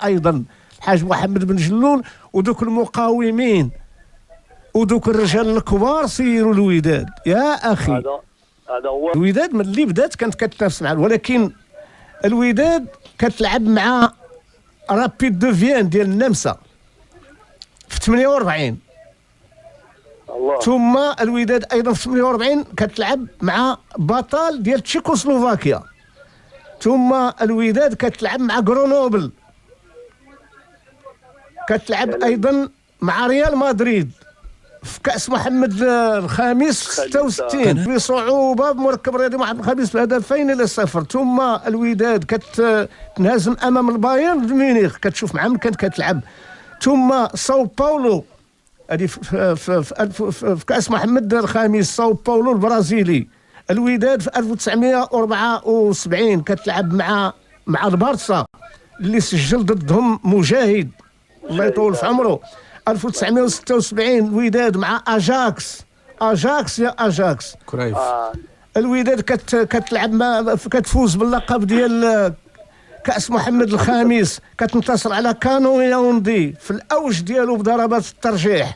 ايضا الحاج محمد بن جلول ودوك المقاومين ودوك الرجال الكبار سيروا الوداد يا اخي. هذا هو الوداد من اللي بدات كانت كتنافس مع، ولكن الوداد كتلعب مع رابيد دو فيان ديال النمسا في 48. الله. ثم الوداد ايضا في 48 كتلعب مع بطل ديال تشيكوسلوفاكيا. ثم الوداد كتلعب مع غرونوبل، كتلعب ايضا مع ريال مدريد في كأس محمد الخامس في 66 بصعوبة بمركب رياضي محمد الخامس ب2-0. ثم الوداد كتنهزم أمام البايرن ميونخ، كتشوف مع من كانت كتلعب. ثم ساو باولو هذه في كأس محمد الخامس، ساو باولو البرازيلي. الوداد في 1974 كتلعب مع البارسا اللي سجل ضدهم مجاهد الله يطول في عمره. 1976 الوداد مع اجاكس يا اجاكس كرايف. الوداد كتلعب كتفوز باللقب ديال كأس محمد الخامس، كتنتصر على كانو ياوندي في الاوج ديالو بضربات الترجيح.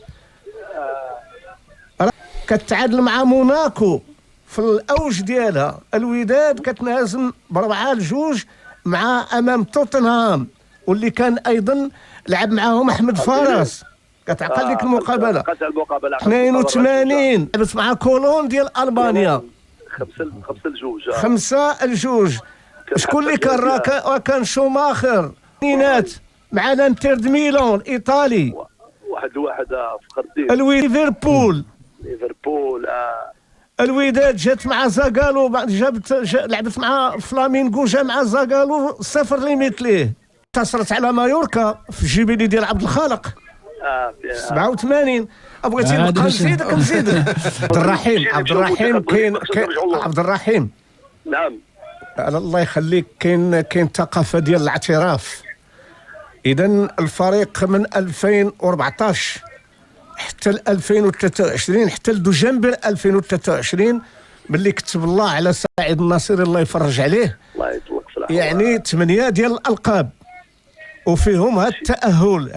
كتعادل مع موناكو في الاوج ديالها. الوداد كتنهزم ب4-2 امام توتنهام، واللي كان ايضا لعب معاهم احمد فارس. كتعقل لك المقابله 82 لعبت مع كولون ديال البانيا 5-2. شكون اللي كان كان شوماخر مع الانتر د ميلان ايطالي 1-1 فخر الدين. ليفربول الوداد جات مع زاغالو، لعبت مع فلامينغو، جا مع زاغالو 0 ليميت ليه. انتصرت على مايوركا في الجبيلي ديال عبد الخالق 87. بغيتي نبقى نزيدك عبد الرحيم. نعم الله يخليك. كاين ثقافه ديال الاعتراف. اذا الفريق من 2014 حتى 2023 حتى لدجنبر 2023 باللي كتب الله على سعيد الناصري الله يفرج عليه، الله يطلق في العافيه، يعني 8 ديال الالقاب وفيهم هذا التاهل.